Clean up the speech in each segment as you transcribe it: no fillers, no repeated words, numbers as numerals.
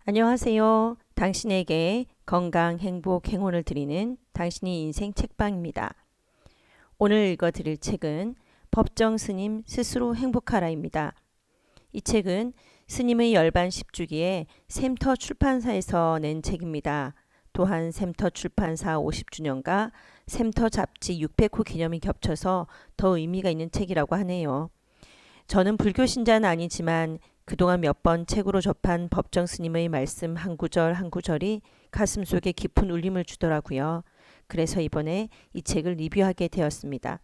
안녕하세요. 당신에게 건강, 행복, 행운을 드리는 당신의 인생 책방입니다. 오늘 읽어드릴 책은 법정 스님 스스로 행복하라입니다. 이 책은 스님의 열반 10주기에 샘터 출판사에서 낸 책입니다. 또한 샘터 출판사 50주년과 샘터 잡지 600호 기념이 겹쳐서 더 의미가 있는 책이라고 하네요. 저는 불교 신자는 아니지만 그동안 몇 번 책으로 접한 법정 스님의 말씀 한 구절 한 구절이 가슴속에 깊은 울림을 주더라고요. 그래서 이번에 이 책을 리뷰하게 되었습니다.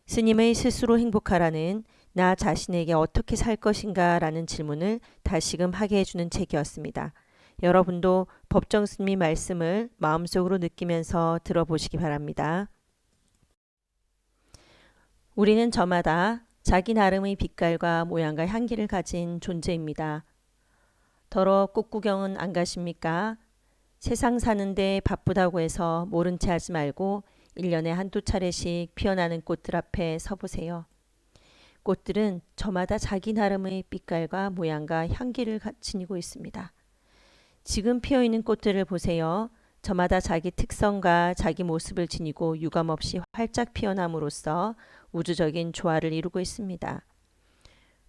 스님의 스스로 행복하라는 나 자신에게 어떻게 살 것인가 라는 질문을 다시금 하게 해주는 책이었습니다. 여러분도 법정 스님의 말씀을 마음속으로 느끼면서 들어보시기 바랍니다. 우리는 저마다 자기 나름의 빛깔과 모양과 향기를 가진 존재입니다. 더러 꽃 구경은 안 가십니까? 세상 사는데 바쁘다고 해서 모른 체 하지 말고 1년에 한두 차례씩 피어나는 꽃들 앞에 서보세요. 꽃들은 저마다 자기 나름의 빛깔과 모양과 향기를 지니고 있습니다. 지금 피어있는 꽃들을 보세요. 저마다 자기 특성과 자기 모습을 지니고 유감없이 활짝 피어남으로써 우주적인 조화를 이루고 있습니다.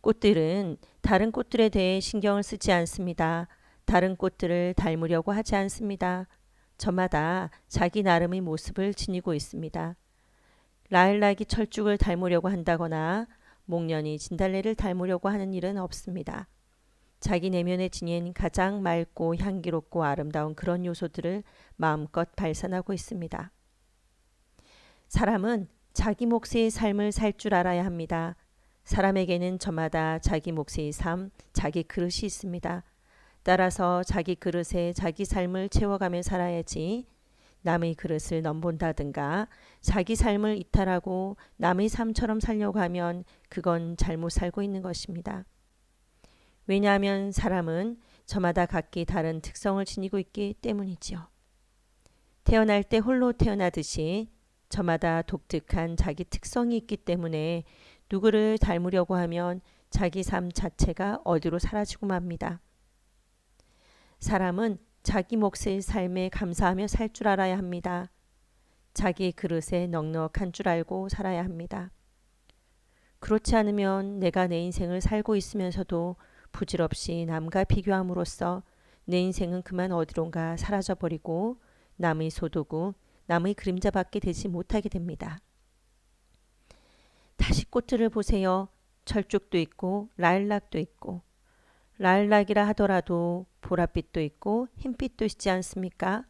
꽃들은 다른 꽃들에 대해 신경을 쓰지 않습니다. 다른 꽃들을 닮으려고 하지 않습니다. 저마다 자기 나름의 모습을 지니고 있습니다. 라일락이 철쭉을 닮으려고 한다거나 목련이 진달래를 닮으려고 하는 일은 없습니다. 자기 내면에 지닌 가장 맑고 향기롭고 아름다운 그런 요소들을 마음껏 발산하고 있습니다. 사람은 자기 몫의 삶을 살 줄 알아야 합니다. 사람에게는 저마다 자기 몫의 삶, 자기 그릇이 있습니다. 따라서 자기 그릇에 자기 삶을 채워가며 살아야지 남의 그릇을 넘본다든가 자기 삶을 이탈하고 남의 삶처럼 살려고 하면 그건 잘못 살고 있는 것입니다. 왜냐하면 사람은 저마다 각기 다른 특성을 지니고 있기 때문이지요. 태어날 때 홀로 태어나듯이 저마다 독특한 자기 특성이 있기 때문에 누구를 닮으려고 하면 자기 삶 자체가 어디로 사라지고 맙니다. 사람은 자기 몫의 삶에 감사하며 살 줄 알아야 합니다. 자기 그릇에 넉넉한 줄 알고 살아야 합니다. 그렇지 않으면 내가 내 인생을 살고 있으면서도 부질없이 남과 비교함으로써 내 인생은 그만 어디론가 사라져버리고 남의 소도구, 남의 그림자밖에 되지 못하게 됩니다. 다시 꽃들을 보세요. 철쭉도 있고 라일락도 있고 라일락이라 하더라도 보랏빛도 있고 흰빛도 있지 않습니까?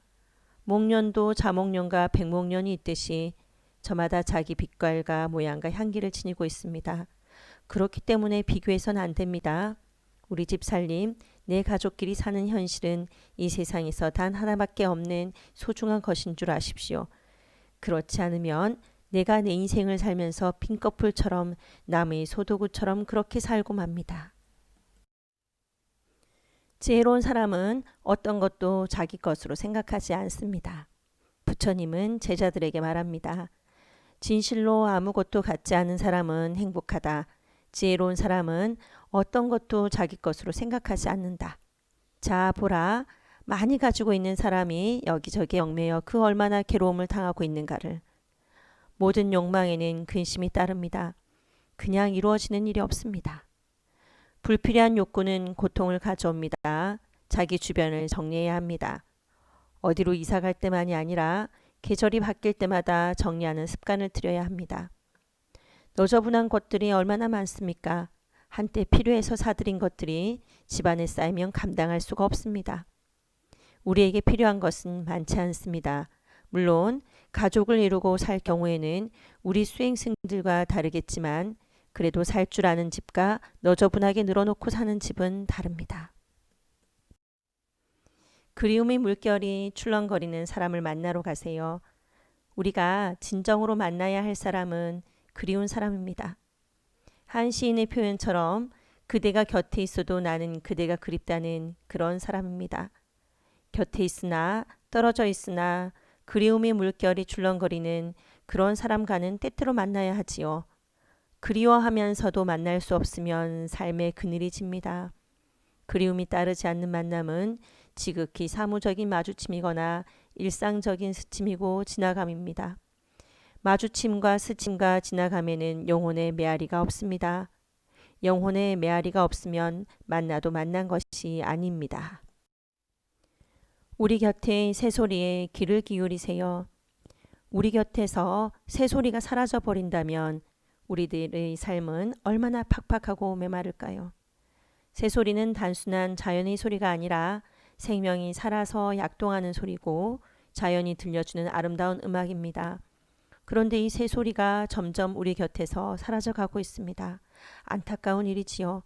목련도 자목련과 백목련이 있듯이 저마다 자기 빛깔과 모양과 향기를 지니고 있습니다. 그렇기 때문에 비교해서는 안 됩니다. 우리 집 살림, 내 가족끼리 사는 현실은 이 세상에서 단 하나밖에 없는 소중한 것인 줄 아십시오. 그렇지 않으면 내가 내 인생을 살면서 핀꺼풀처럼 남의 소도구처럼 그렇게 살고 맙니다. 지혜로운 사람은 어떤 것도 자기 것으로 생각하지 않습니다. 부처님은 제자들에게 말합니다. 진실로 아무것도 갖지 않은 사람은 행복하다. 지혜로운 사람은 어떤 것도 자기 것으로 생각하지 않는다. 자, 보라. 많이 가지고 있는 사람이 여기저기 얽매여 그 얼마나 괴로움을 당하고 있는가를. 모든 욕망에는 근심이 따릅니다. 그냥 이루어지는 일이 없습니다. 불필요한 욕구는 고통을 가져옵니다. 자기 주변을 정리해야 합니다. 어디로 이사 갈 때만이 아니라 계절이 바뀔 때마다 정리하는 습관을 들여야 합니다. 너저분한 것들이 얼마나 많습니까? 한때 필요해서 사들인 것들이 집안에 쌓이면 감당할 수가 없습니다. 우리에게 필요한 것은 많지 않습니다. 물론 가족을 이루고 살 경우에는 우리 수행승들과 다르겠지만 그래도 살 줄 아는 집과 너저분하게 늘어놓고 사는 집은 다릅니다. 그리움의 물결이 출렁거리는 사람을 만나러 가세요. 우리가 진정으로 만나야 할 사람은 그리운 사람입니다. 한 시인의 표현처럼 그대가 곁에 있어도 나는 그대가 그립다는 그런 사람입니다. 곁에 있으나 떨어져 있으나 그리움의 물결이 출렁거리는 그런 사람과는 때때로 만나야 하지요. 그리워하면서도 만날 수 없으면 삶의 그늘이 집니다. 그리움이 따르지 않는 만남은 지극히 사무적인 마주침이거나 일상적인 스침이고 지나감입니다. 마주침과 스침과 지나감에는 영혼의 메아리가 없습니다. 영혼의 메아리가 없으면 만나도 만난 것이 아닙니다. 우리 곁의 새소리에 귀를 기울이세요. 우리 곁에서 새소리가 사라져 버린다면 우리들의 삶은 얼마나 팍팍하고 메마를까요? 새소리는 단순한 자연의 소리가 아니라 생명이 살아서 약동하는 소리고 자연이 들려주는 아름다운 음악입니다. 그런데 이 새소리가 점점 우리 곁에서 사라져가고 있습니다. 안타까운 일이지요.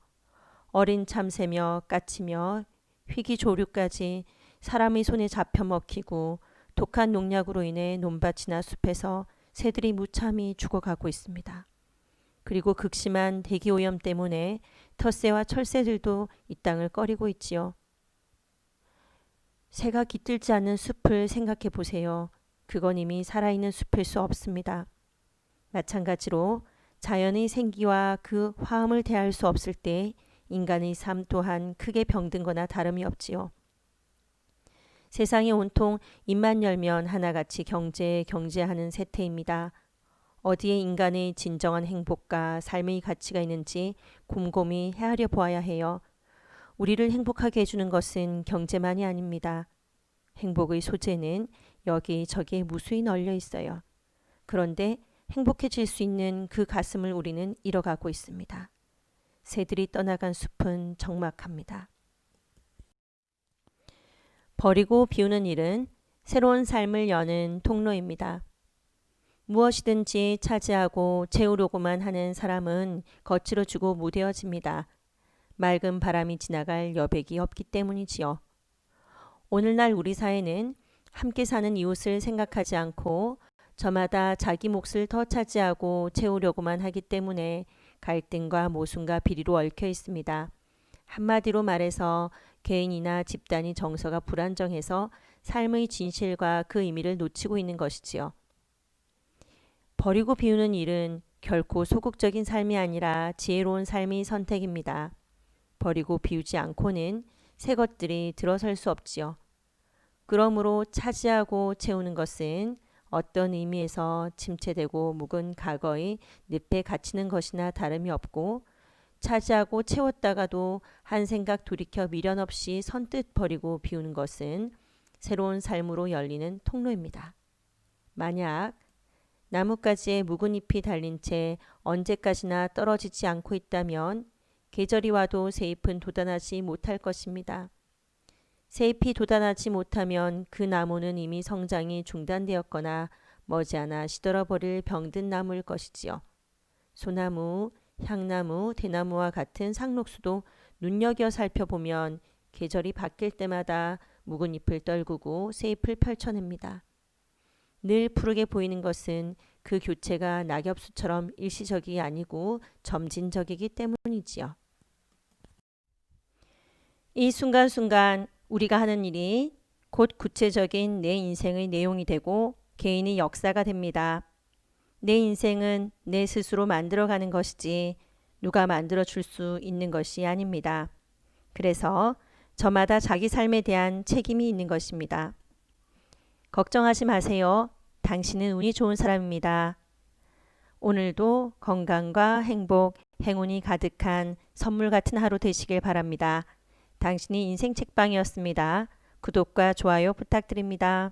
어린 참새며 까치며 희귀조류까지 사람의 손에 잡혀 먹히고 독한 농약으로 인해 논밭이나 숲에서 새들이 무참히 죽어가고 있습니다. 그리고 극심한 대기오염 때문에 텃새와 철새들도 이 땅을 꺼리고 있지요. 새가 깃들지 않는 숲을 생각해 보세요. 그건 이미 살아있는 숲일 수 없습니다. 마찬가지로 자연의 생기와 그 화음을 대할 수 없을 때 인간의 삶 또한 크게 병든 거나 다름이 없지요. 세상이 온통 입만 열면 하나같이 경제하는 세태입니다. 어디에 인간의 진정한 행복과 삶의 가치가 있는지 곰곰이 헤아려 보아야 해요. 우리를 행복하게 해주는 것은 경제만이 아닙니다. 행복의 소재는 여기저기 무수히 널려 있어요. 그런데 행복해질 수 있는 그 가슴을 우리는 잃어가고 있습니다. 새들이 떠나간 숲은 적막합니다. 버리고 비우는 일은 새로운 삶을 여는 통로입니다. 무엇이든지 차지하고 채우려고만 하는 사람은 거칠어 주고 무뎌집니다. 맑은 바람이 지나갈 여백이 없기 때문이지요. 오늘날 우리 사회는 함께 사는 이웃을 생각하지 않고 저마다 자기 몫을 더 차지하고 채우려고만 하기 때문에 갈등과 모순과 비리로 얽혀 있습니다. 한마디로 말해서 개인이나 집단이 정서가 불안정해서 삶의 진실과 그 의미를 놓치고 있는 것이지요. 버리고 비우는 일은 결코 소극적인 삶이 아니라 지혜로운 삶의 선택입니다. 버리고 비우지 않고는 새 것들이 들어설 수 없지요. 그러므로 차지하고 채우는 것은 어떤 의미에서 침체되고 묵은 과거의 늪에 갇히는 것이나 다름이 없고 차지하고 채웠다가도 한 생각 돌이켜 미련 없이 선뜻 버리고 비우는 것은 새로운 삶으로 열리는 통로입니다. 만약 나뭇가지에 묵은 잎이 달린 채 언제까지나 떨어지지 않고 있다면 계절이 와도 새 잎은 돋아나지 못할 것입니다. 새 잎이 돋아나지 못하면 그 나무는 이미 성장이 중단되었거나 머지않아 시들어버릴 병든 나무일 것이지요. 소나무, 향나무, 대나무와 같은 상록수도 눈여겨 살펴보면 계절이 바뀔 때마다 묵은 잎을 떨구고 새 잎을 펼쳐냅니다. 늘 푸르게 보이는 것은 그 교체가 낙엽수처럼 일시적이 아니고 점진적이기 때문이지요. 이 순간순간 우리가 하는 일이 곧 구체적인 내 인생의 내용이 되고 개인의 역사가 됩니다. 내 인생은 내 스스로 만들어가는 것이지 누가 만들어줄 수 있는 것이 아닙니다. 그래서 저마다 자기 삶에 대한 책임이 있는 것입니다. 걱정하지 마세요. 당신은 운이 좋은 사람입니다. 오늘도 건강과 행복, 행운이 가득한 선물 같은 하루 되시길 바랍니다. 당신이 인생 책방이었습니다. 구독과 좋아요 부탁드립니다.